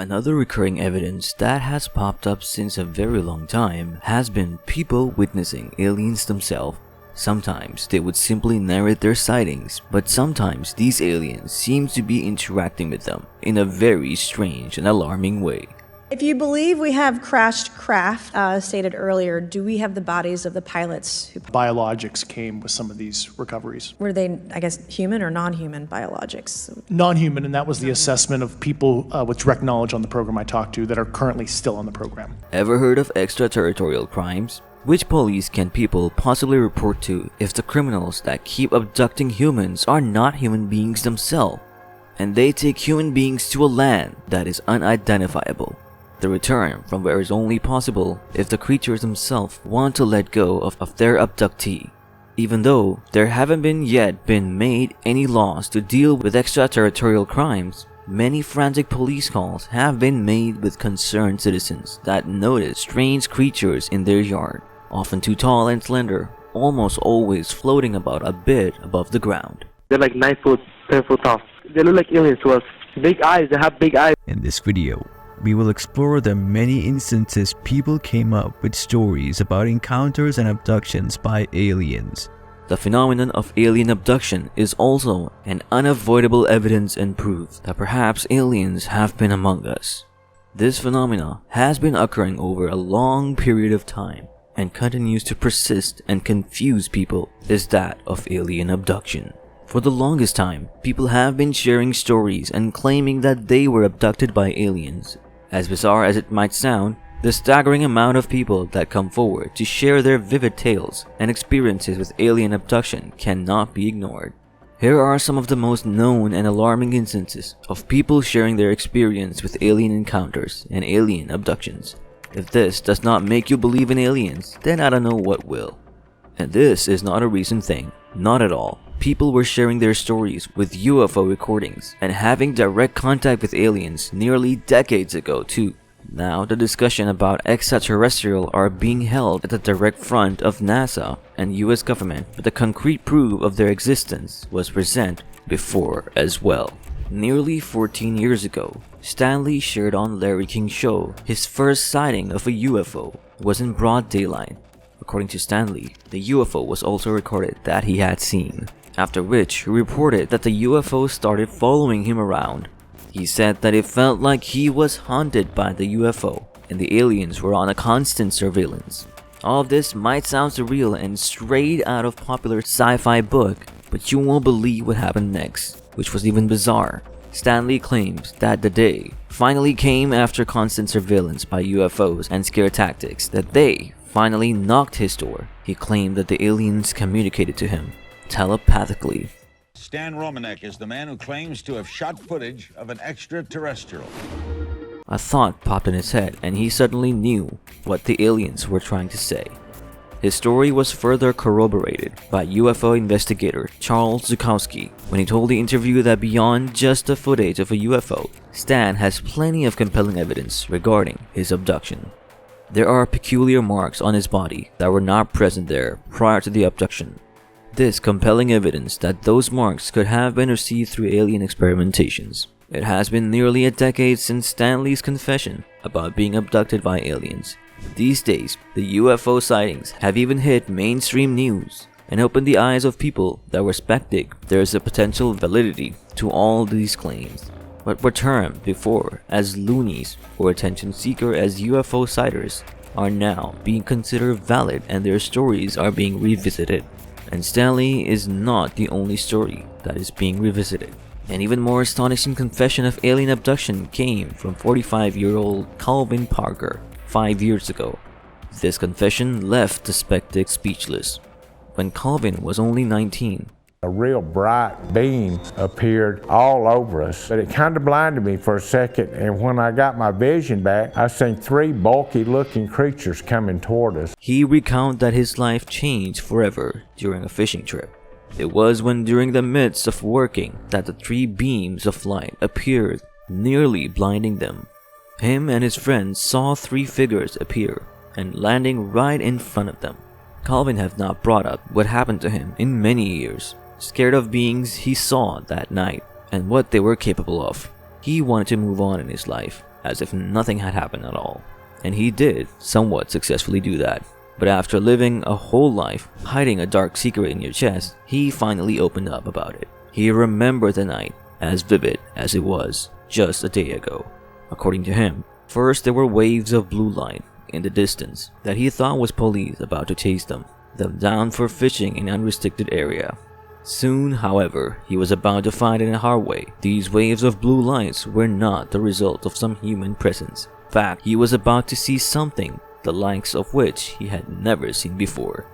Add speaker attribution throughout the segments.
Speaker 1: Another recurring evidence that has popped up since a very long time has been people witnessing aliens themselves. Sometimes they would simply narrate their sightings, but sometimes these aliens seem to be interacting with them in a very strange and alarming way.
Speaker 2: If you believe we have crashed craft, stated earlier, do we have the bodies of the pilots who...
Speaker 3: Biologics came with some of these recoveries.
Speaker 2: Were they, I guess, human or non-human biologics?
Speaker 3: Non-human, and that was the assessment of people with direct knowledge on the program I talked to that are currently still on the program.
Speaker 1: Ever heard of extraterritorial crimes? Which police can people possibly report to if the criminals that keep abducting humans are not human beings themselves, and they take human beings to a land that is unidentifiable? The return from where is only possible if the creatures themselves want to let go of their abductee. Even though there haven't been made any laws to deal with extraterritorial crimes, many frantic police calls have been made with concerned citizens that notice strange creatures in their yard, often too tall and slender, almost always floating about a bit above the ground.
Speaker 4: They're like 9 foot, 10 foot tall. They look like aliens to us. Big eyes, they have big eyes.
Speaker 5: In this video, we will explore the many instances people came up with stories about encounters and abductions by aliens.
Speaker 1: The phenomenon of alien abduction is also an unavoidable evidence and proof that perhaps aliens have been among us. This phenomena has been occurring over a long period of time and continues to persist and confuse people is that of alien abduction. For the longest time, people have been sharing stories and claiming that they were abducted by aliens. As bizarre as it might sound, the staggering amount of people that come forward to share their vivid tales and experiences with alien abduction cannot be ignored. Here are some of the most known and alarming instances of people sharing their experience with alien encounters and alien abductions. If this does not make you believe in aliens, then I don't know what will. And this is not a recent thing, not at all. People were sharing their stories with UFO recordings and having direct contact with aliens nearly decades ago too. Now the discussion about extraterrestrial are being held at the direct front of NASA and US government, but the concrete proof of their existence was present before as well. Nearly 14 years ago, Stanley shared on Larry King's show his first sighting of a UFO was in broad daylight. According to Stanley, the UFO was also recorded that he had seen, after which he reported that the UFO started following him around. He said that it felt like he was haunted by the UFO and the aliens were on a constant surveillance. All of this might sound surreal and straight out of popular sci-fi book, but you won't believe what happened next, which was even bizarre. Stanley claims that the day finally came after constant surveillance by UFOs and scare tactics that they finally knocked his door. He claimed that the aliens communicated to him telepathically.
Speaker 6: Stan Romanek is the man who claims to have shot footage of an extraterrestrial.
Speaker 1: A thought popped in his head and he suddenly knew what the aliens were trying to say. His story was further corroborated by UFO investigator Charles Zukowski when he told the interview that beyond just the footage of a UFO, Stan has plenty of compelling evidence regarding his abduction. There are peculiar marks on his body that were not present there prior to the abduction. This compelling evidence that those marks could have been received through alien experimentations. It has been nearly a decade since Stanley's confession about being abducted by aliens. These days, the UFO sightings have even hit mainstream news and opened the eyes of people that were skeptic there is a potential validity to all these claims. What were termed before as loonies or attention seeker as UFO sighters are now being considered valid and their stories are being revisited. And Stanley is not the only story that is being revisited. An even more astonishing confession of alien abduction came from 45-year-old Calvin Parker 5 years ago. This confession left the skeptic speechless. When Calvin was only 19,
Speaker 7: a real bright beam appeared all over us, but it kind of blinded me for a second, and when I got my vision back, I seen 3 bulky looking creatures coming toward us.
Speaker 1: He recounted that his life changed forever during a fishing trip. It was when during the midst of working that the 3 beams of light appeared, nearly blinding them. Him and his friends saw 3 figures appear and landing right in front of them. Calvin had not brought up what happened to him in many years. Scared of beings he saw that night and what they were capable of, he wanted to move on in his life. as if nothing had happened at all. And he did somewhat successfully do that. But after living a whole life hiding a dark secret in your chest, he finally opened up about it. He remembered the night as vivid as it was just a day ago. According to him, first there were waves of blue light in the distance that he thought was police about to chase them down for fishing in an unrestricted area. Soon, however, he was about to find in a hard way these waves of blue lights were not the result of some human presence. In fact, he was about to see something the likes of which he had never seen before.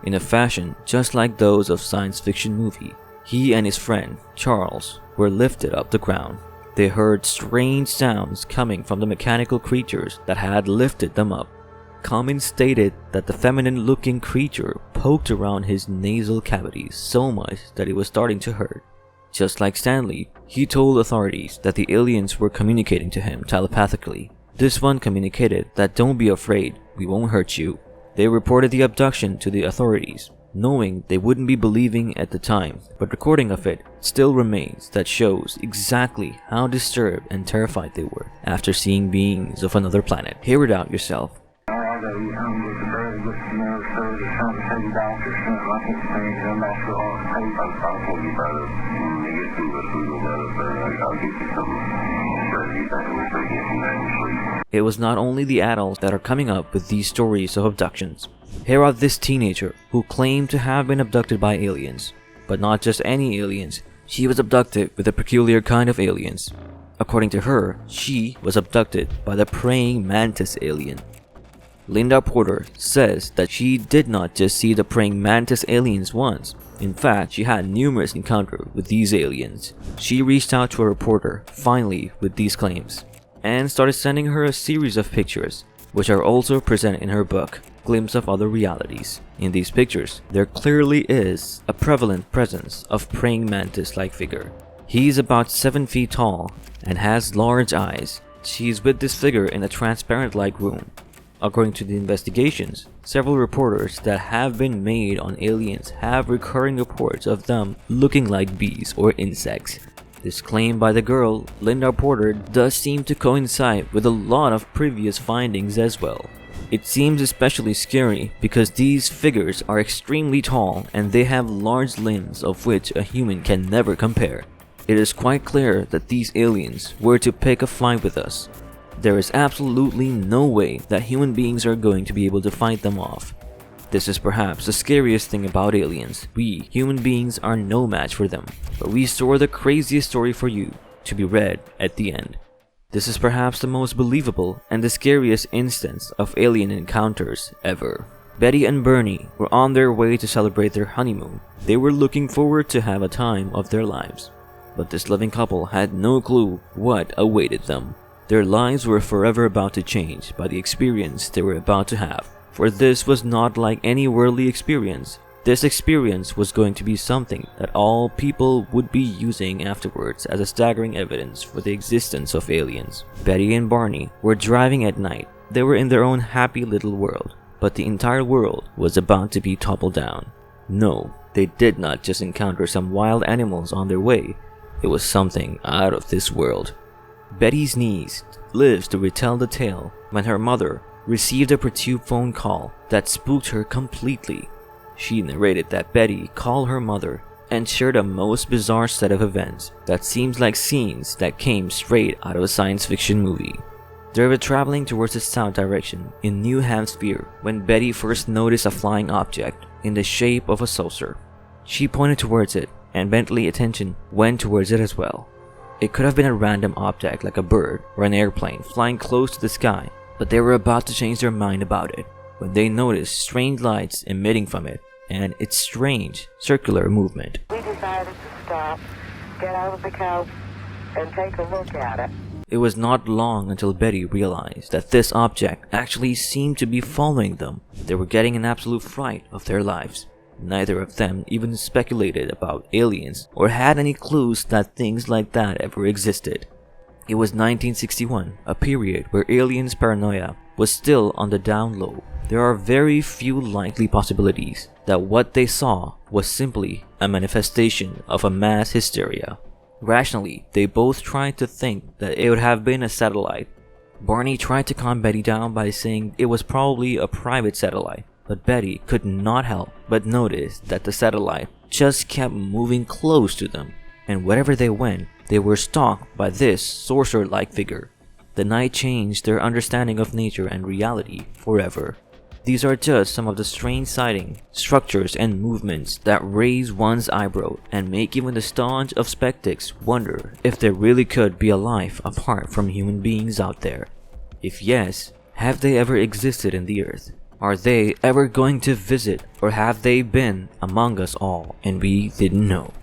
Speaker 1: In a fashion just like those of science fiction movie, he and his friend, Charles, were lifted up the ground. They heard strange sounds coming from the mechanical creatures that had lifted them up. Cummins stated that the feminine-looking creature poked around his nasal cavities so much that it was starting to hurt. Just like Stanley, he told authorities that the aliens were communicating to him telepathically. This one communicated that "Don't be afraid, we won't hurt you." They reported the abduction to the authorities, knowing they wouldn't be believing at the time, but recording of it still remains that shows exactly how disturbed and terrified they were after seeing beings of another planet. Hear it out yourself. It was not only the adults that are coming up with these stories of abductions. Here are this teenager who claimed to have been abducted by aliens. But not just any aliens, she was abducted with a peculiar kind of aliens. According to her, she was abducted by the praying mantis alien. Linda Porter says that she did not just see the praying mantis aliens once. In fact, she had numerous encounters with these aliens. She reached out to a reporter, finally, with these claims, and started sending her a series of pictures, which are also presented in her book, Glimpse of Other Realities. In these pictures, there clearly is a prevalent presence of praying mantis-like figure. He is about 7 feet tall and has large eyes. She is with this figure in a transparent-like room. According to the investigations, several reporters that have been made on aliens have recurring reports of them looking like bees or insects. This claim by the girl, Linda Porter, does seem to coincide with a lot of previous findings as well. It seems especially scary because these figures are extremely tall and they have large limbs of which a human can never compare. It is quite clear that these aliens were to pick a fight with us. There is absolutely no way that human beings are going to be able to fight them off. This is perhaps the scariest thing about aliens. We, human beings, are no match for them, but we store the craziest story for you to be read at the end. This is perhaps the most believable and the scariest instance of alien encounters ever. Betty and Bernie were on their way to celebrate their honeymoon. They were looking forward to have a time of their lives. But this loving couple had no clue what awaited them. Their lives were forever about to change by the experience they were about to have. For this was not like any worldly experience. This experience was going to be something that all people would be using afterwards as a staggering evidence for the existence of aliens. Betty and Barney were driving at night. They were in their own happy little world, but the entire world was about to be toppled down. No, they did not just encounter some wild animals on their way. It was something out of this world. Betty's niece lives to retell the tale when her mother received a perturbed phone call that spooked her completely. She narrated that Betty called her mother and shared a most bizarre set of events that seems like scenes that came straight out of a science fiction movie. They were traveling towards the south direction in New Hampshire when Betty first noticed a flying object in the shape of a saucer. She pointed towards it and Bentley's attention went towards it as well. It could have been a random object like a bird or an airplane flying close to the sky, but they were about to change their mind about it when they noticed strange lights emitting from it and its strange circular movement.
Speaker 8: We decided to stop, get out of the couch, and take a look at it.
Speaker 1: It was not long until Betty realized that this object actually seemed to be following them. They were getting an absolute fright of their lives. Neither of them even speculated about aliens or had any clues that things like that ever existed. It was 1961, a period where aliens' paranoia was still on the down low. There are very few likely possibilities that what they saw was simply a manifestation of a mass hysteria. Rationally, they both tried to think that it would have been a satellite, Barney tried to calm Betty down by saying it was probably a private satellite, but Betty could not help but notice that the satellite just kept moving close to them, and wherever they went, they were stalked by this sorcerer-like figure. The night changed their understanding of nature and reality forever. These are just some of the strange sighting, structures, and movements that raise one's eyebrow and make even the staunch of skeptics wonder if there really could be a life apart from human beings out there. If yes, have they ever existed in the earth? Are they ever going to visit, or have they been among us all and we didn't know?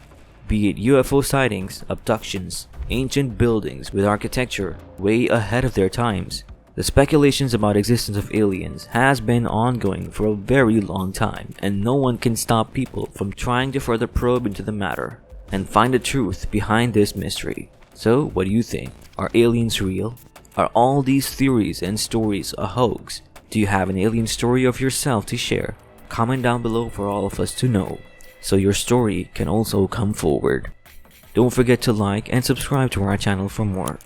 Speaker 1: Be it UFO sightings, abductions, ancient buildings with architecture way ahead of their times, the speculations about existence of aliens has been ongoing for a very long time, and no one can stop people from trying to further probe into the matter and find the truth behind this mystery. So, what do you think? Are aliens real? Are all these theories and stories a hoax? Do you have an alien story of yourself to share? Comment down below for all of us to know, so your story can also come forward. Don't forget to like and subscribe to our channel for more.